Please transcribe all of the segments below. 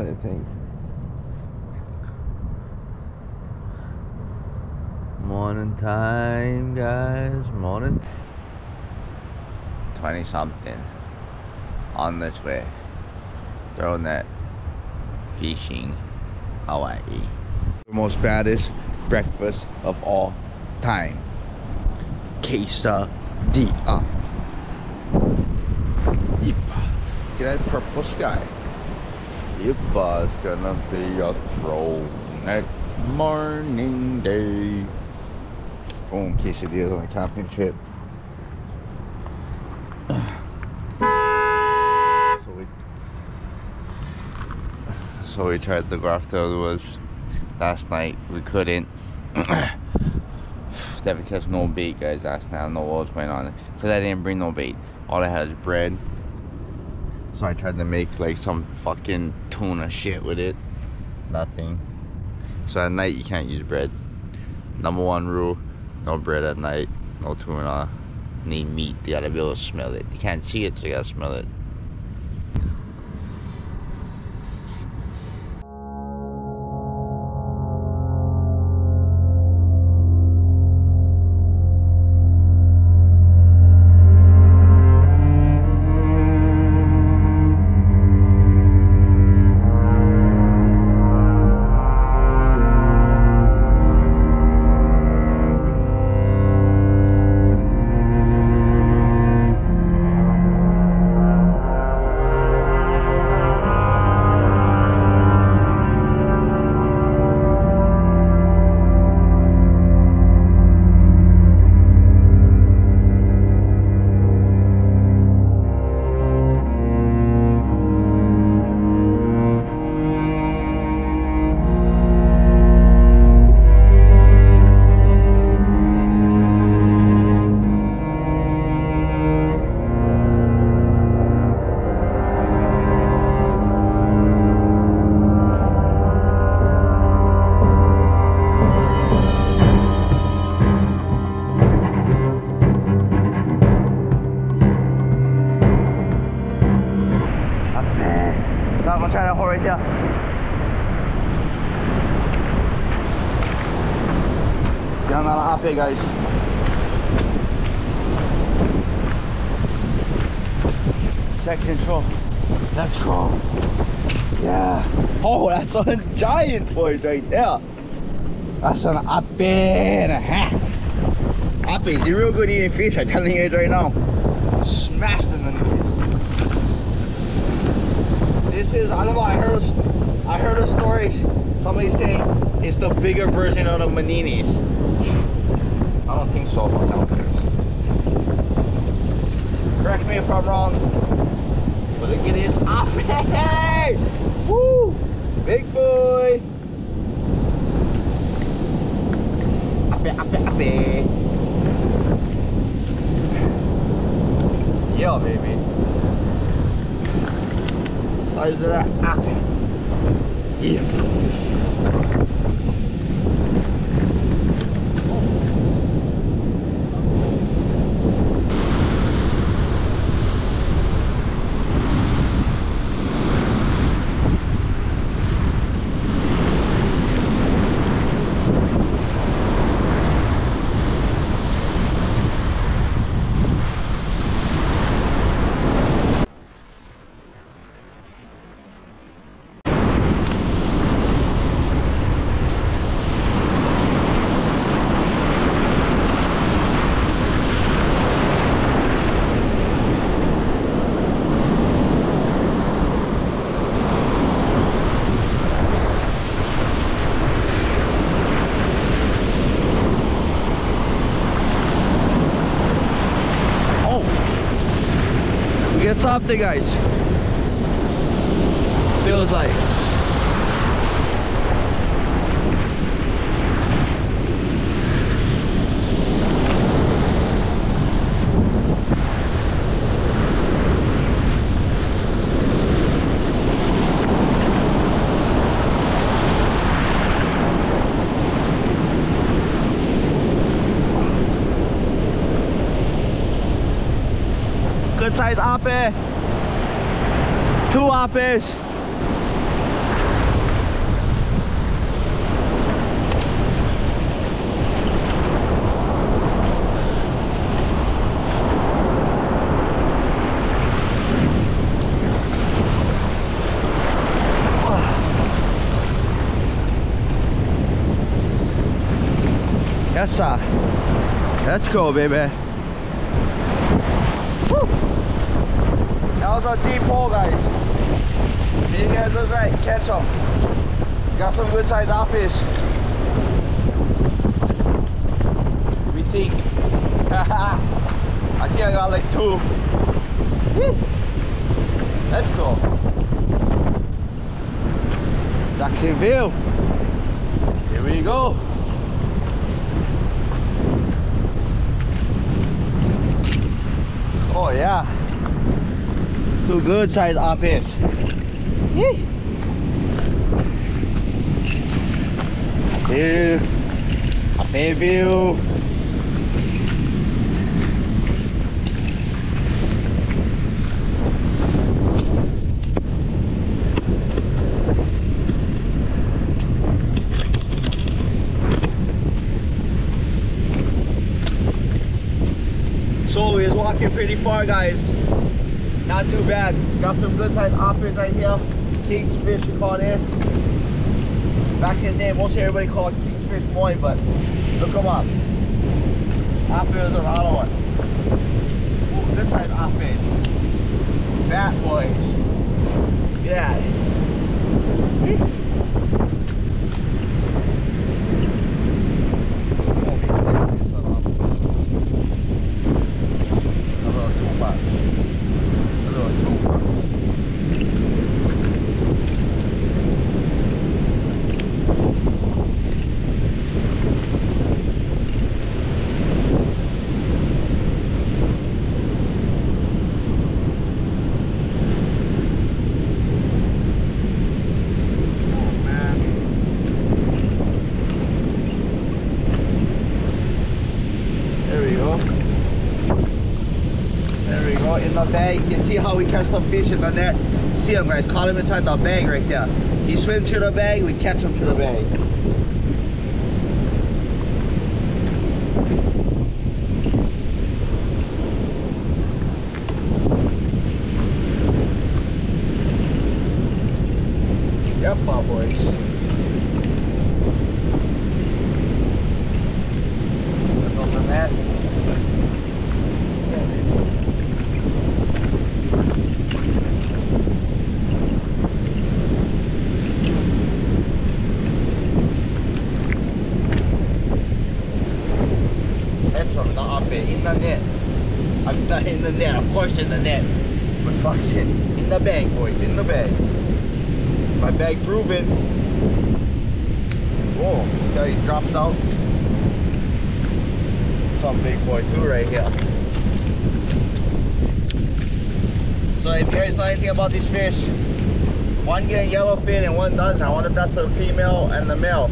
trying to think. Morning time, guys. Morning. 20 something on this way. Throw net fishing Hawaii. The most baddest breakfast of all time. Quesadilla. Yippa. Get that purple sky. Yippa is gonna be a throwback morning day. Boom, quesadillas on a camping trip. So we tried to go after the woods last night. We couldn't. That because no bait, guys. Last night I don't know what was going on. Because I didn't bring no bait. All I had is bread. So I tried to make like some fucking tuna shit with it. Nothing. So at night you can't use bread. Number one rule, no bread at night, no tuna. Need meat, you gotta be able to smell it. You can't see it, so you gotta smell it. Right there. Down on the hop here, guys. Set control. Let's go. Yeah. Oh, that's a giant boy right there. That's an ape and a half. Ape's real good eating fish, I'm telling you right now. Smashed in the noodles. This is, I don't know, I heard a story, somebody saying it's the bigger version of the Maninis. I don't think so, but I don't think so. Correct me if I'm wrong. But look at this ape! Woo! Big boy! Ape. Yeah, baby. Size of that ape. Yeah. Get something, guys. Feels like. Good size ape. 2 apes. Yes, sir. Let's go, baby. Woo! That was a deep hole, guys. You guys look right, catch them. Got some good sized office. We think. I think I got like 2. Woo! Let's go. Jacksonville. Here we go. Oh yeah. 2 good sized office. Here. A Fairview. So we was walking pretty far, guys. Not too bad. Got some good sized office right here. Kingsfish, you call this. Back in the day, most everybody called it Kingsfish Point, but look them up. Office is another one. Ooh, good sized office. Fat boys. Yeah. In the bag, you see how we catch some fish in the net? See them, guys, caught him inside the bag right there. He swims to the bag, we catch him to the bag. Yep, my boys. Look over that. In the net. I'm not in the net, of course in the net. But fuck it. In the bag, boys, in the bag. My bag proven. Whoa, see how he drops out? Some big boy too right here. So if you guys know anything about these fish, one getting yellowfin and one doesn't. I wonder if that's the female and the male.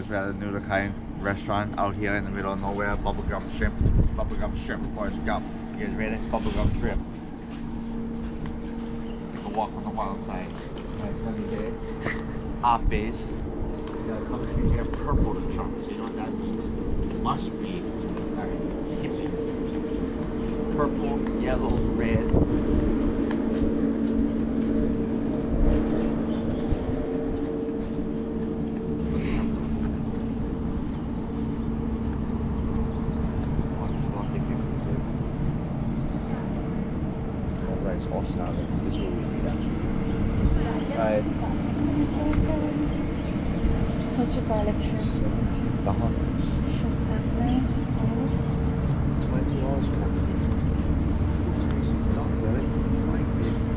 We're at a new kind restaurant out here in the middle of nowhere. Bubblegum shrimp. Bubblegum shrimp Forrest Gump. You guys ready? Bubblegum shrimp. Take a walk on the wild side. Nice sunny day. Off base. You gotta come in here purple to chunks. You know what that means? Must be hippies. Purple, yellow, red. This is what we need actually. Alright. Touch of garlic shrimp. Shrimp sampling. $20 for $26. I like $45.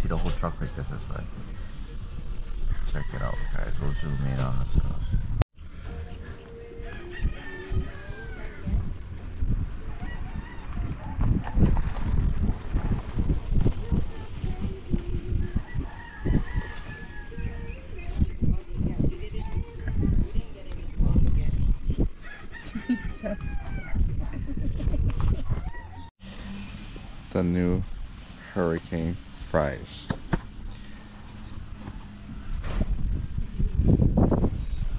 see the whole truck like this way. Check it out, guys. We'll zoom in on the stuff. The new Hurricane fries.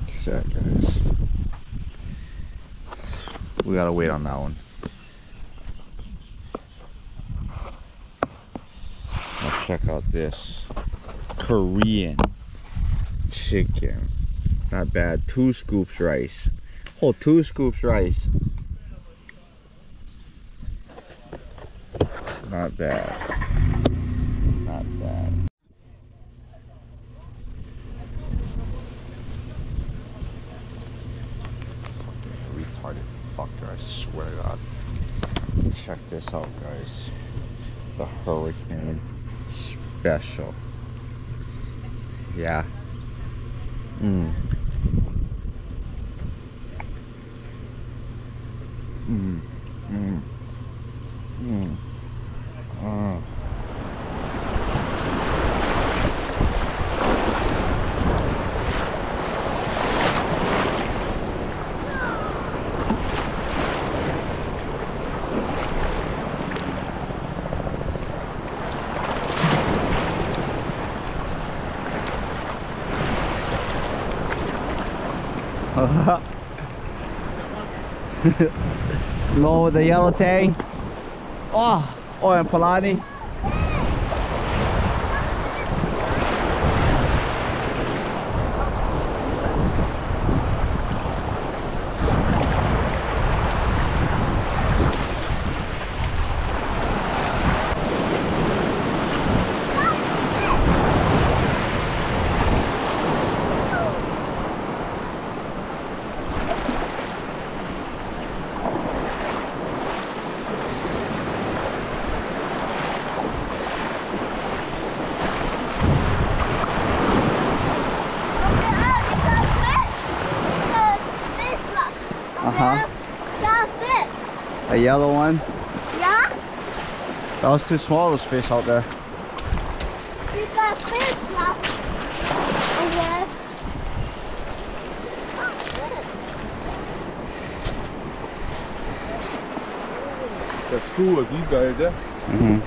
Check that, guys. We gotta wait on that one. Let's check out this Korean chicken. Not bad. 2 scoops rice. Oh, 2 scoops rice. Not bad. Not bad. Fucking retarded fucker, I swear to God. Check this out, guys. The Hurricane Special. Yeah. Mmm. Mmm. Mmm. Mmm. Low with the yellow tang. Oh, and Polani. A yellow one? Yeah? That was too small, those fish out there. You got fish left. Okay. That's cool with these guys, yeah? Mm-hmm.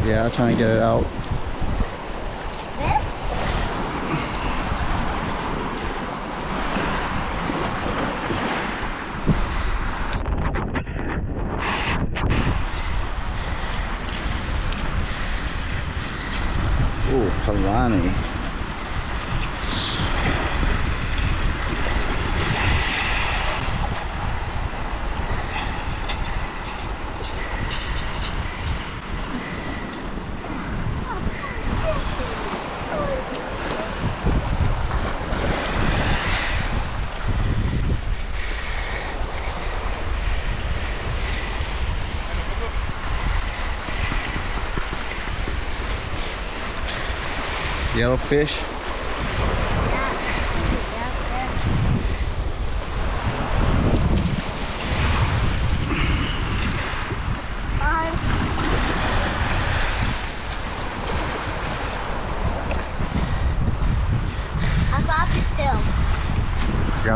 Yeah, trying to get it out. Ooh, Kalani. Yellow fish.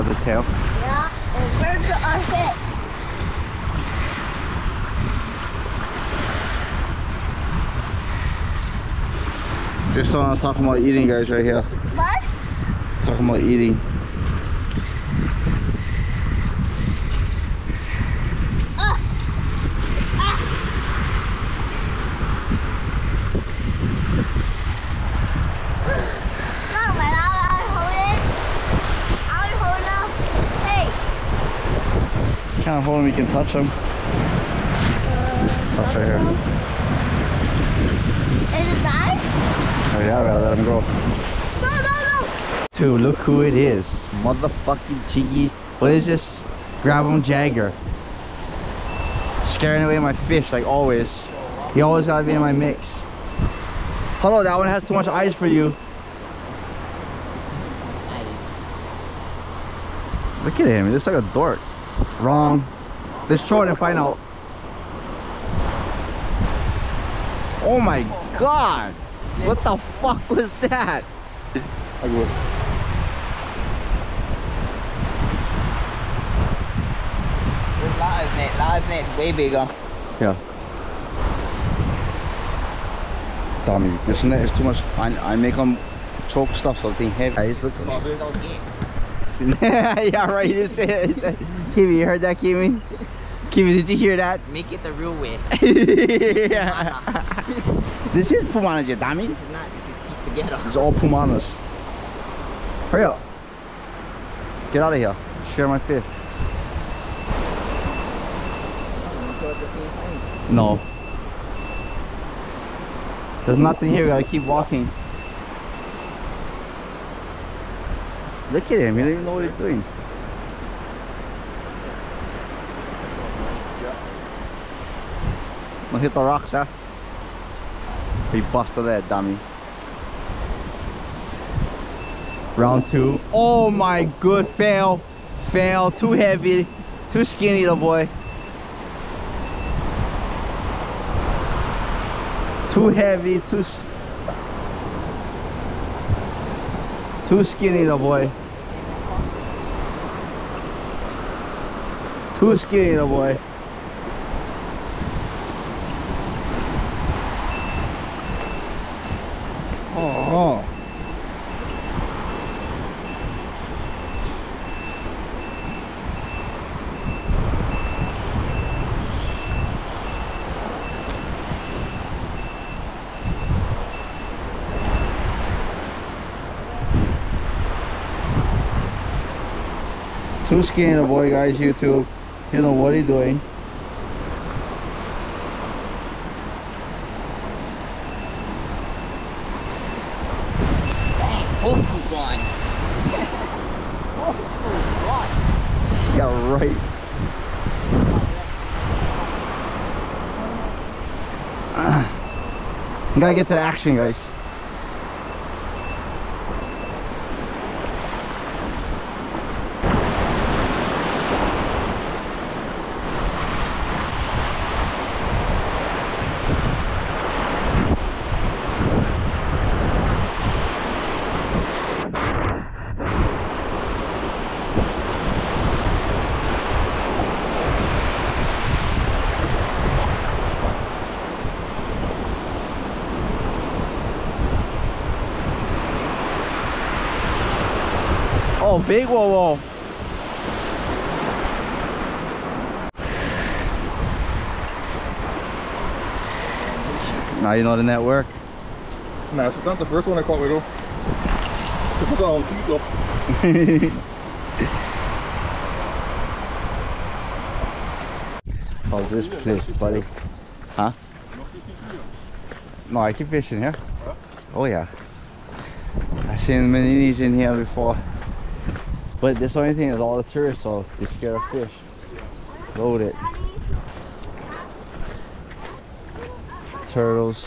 grab the tail. Yeah, and where's our fish? Just so I was talking about eating, guys, right here. What? Talking about eating. Can't hold him, we can touch him. Touch right here. Is it die? Oh yeah, we gotta let him go. No. Dude, look who it is. Motherfucking cheeky. What is this? Grab him Jagger. Scaring away my fish like always. He always gotta be in my mix. Hello, that one has too much ice for you. Look at him, he looks like a dork. Wrong. Let's throw it and find out. Oh my god! What the fuck was that? I go. Last net way bigger. Yeah. Tommy, this net is too much. I make them choke stuff so they heavy. Guys, look. Yeah, right. You said it. Kimmy, you heard that, Kimmy? Kimmy, did you hear that? Make it the real way. Yeah. This is Pumanas, you dummy. This is not, this is piece together. It's all Pumanas. Hurry up. Get out of here. Share my fish. No. There's nothing here, we gotta keep walking. Look at him, he don't even know what he's doing. Don't hit the rocks, huh? He busted that dummy. Round 2. Oh my good, fail. Fail, too heavy, too skinny, the boy. Too heavy, too skinny, the boy. Too skinny, the boy. Oh. Too skinny, the boy, guys. YouTube, you know what he's doing. Old school gone. Old school gone. Yeah, right. You gotta get to the action, guys. Oh, big whoa. Now you know the net work. Nah, it's not the first one I caught with though. It's all heat up. How's this fish, buddy? Huh? No, I keep fishing here. Oh yeah. I've seen many in here before. But this only thing is all the tourists, so they're scared of fish. Load it. Turtles.